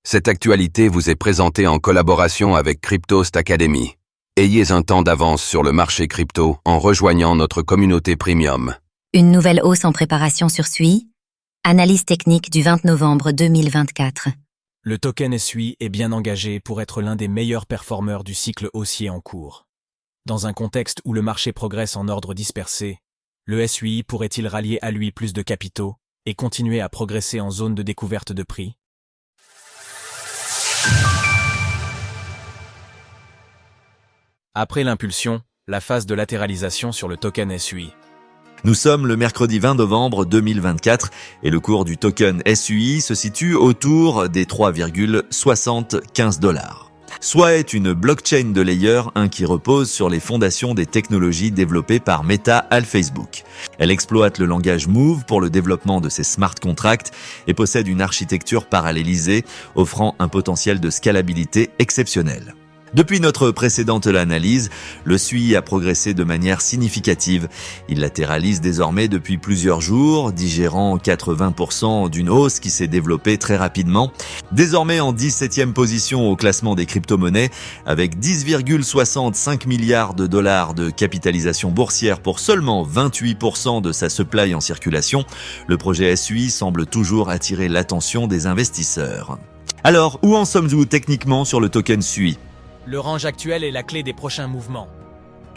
Cette actualité vous est présentée en collaboration avec Cryptost Academy. Ayez un temps d'avance sur le marché crypto en rejoignant notre communauté premium. Une nouvelle hausse en préparation sur SUI. Analyse technique du 20 novembre 2024. Le token SUI est bien engagé pour être l'un des meilleurs performeurs du cycle haussier en cours. Dans un contexte où le marché progresse en ordre dispersé, le SUI pourrait-il rallier à lui plus de capitaux et continuer à progresser en zone de découverte de prix? Après l'impulsion, la phase de latéralisation sur le token SUI. Nous sommes le mercredi 20 novembre 2024 et le cours du token SUI se situe autour des 3,75 $. SUI est une blockchain de layer 1 qui repose sur les fondations des technologies développées par Meta à Facebook. Elle exploite le langage Move pour le développement de ses smart contracts et possède une architecture parallélisée offrant un potentiel de scalabilité exceptionnel. Depuis notre précédente analyse, le SUI a progressé de manière significative. Il latéralise désormais depuis plusieurs jours, digérant 80% d'une hausse qui s'est développée très rapidement. Désormais en 17e position au classement des crypto-monnaies, avec 10,65 milliards de dollars de capitalisation boursière pour seulement 28% de sa supply en circulation, le projet SUI semble toujours attirer l'attention des investisseurs. Alors, où en sommes-nous techniquement sur le token SUI ? Le range actuel est la clé des prochains mouvements.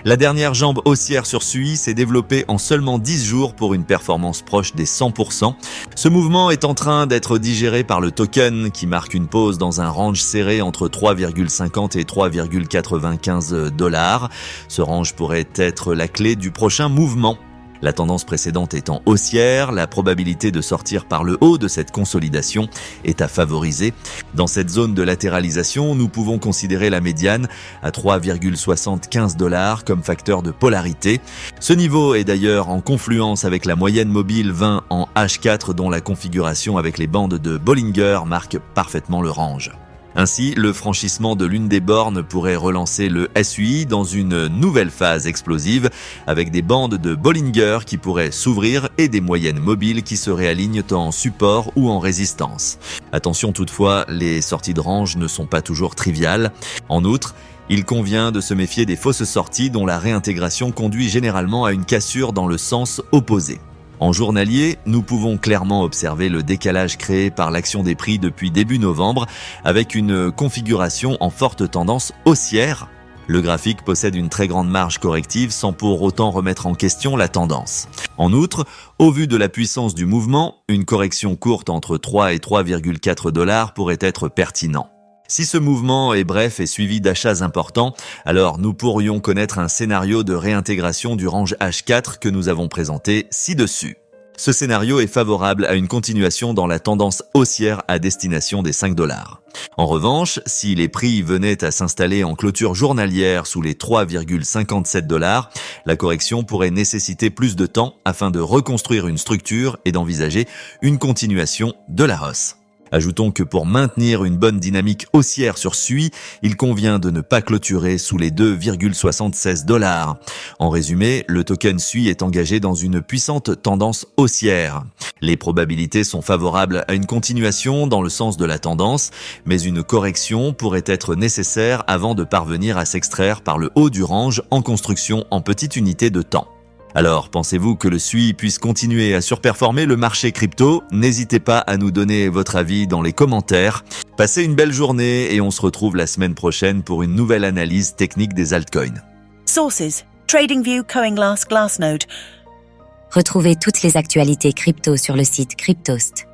La dernière jambe haussière sur SUI s'est développée en seulement 10 jours pour une performance proche des 100%. Ce mouvement est en train d'être digéré par le token qui marque une pause dans un range serré entre 3,50 et 3,95 $. Ce range pourrait être la clé du prochain mouvement. La tendance précédente étant haussière, la probabilité de sortir par le haut de cette consolidation est à favoriser. Dans cette zone de latéralisation, nous pouvons considérer la médiane à 3,75 $ comme facteur de polarité. Ce niveau est d'ailleurs en confluence avec la moyenne mobile 20 en H4 dont la configuration avec les bandes de Bollinger marque parfaitement le range. Ainsi, le franchissement de l'une des bornes pourrait relancer le SUI dans une nouvelle phase explosive avec des bandes de Bollinger qui pourraient s'ouvrir et des moyennes mobiles qui se réalignent en support ou en résistance. Attention toutefois, les sorties de range ne sont pas toujours triviales. En outre, il convient de se méfier des fausses sorties dont la réintégration conduit généralement à une cassure dans le sens opposé. En journalier, nous pouvons clairement observer le décalage créé par l'action des prix depuis début novembre avec une configuration en forte tendance haussière. Le graphique possède une très grande marge corrective sans pour autant remettre en question la tendance. En outre, au vu de la puissance du mouvement, une correction courte entre 3 et 3,4 $ pourrait être pertinent. Si ce mouvement est bref et suivi d'achats importants, alors nous pourrions connaître un scénario de réintégration du range H4 que nous avons présenté ci-dessus. Ce scénario est favorable à une continuation dans la tendance haussière à destination des 5 $. En revanche, si les prix venaient à s'installer en clôture journalière sous les 3,57 $, la correction pourrait nécessiter plus de temps afin de reconstruire une structure et d'envisager une continuation de la hausse. Ajoutons que pour maintenir une bonne dynamique haussière sur SUI, il convient de ne pas clôturer sous les 2,76 $. En résumé, le token SUI est engagé dans une puissante tendance haussière. Les probabilités sont favorables à une continuation dans le sens de la tendance, mais une correction pourrait être nécessaire avant de parvenir à s'extraire par le haut du range en construction en petite unité de temps. Alors, pensez-vous que le SUI puisse continuer à surperformer le marché crypto ? N'hésitez pas à nous donner votre avis dans les commentaires. Passez une belle journée et on se retrouve la semaine prochaine pour une nouvelle analyse technique des altcoins. Sources: TradingView, CoinGlass, Glassnode. Retrouvez toutes les actualités crypto sur le site cryptost.fr.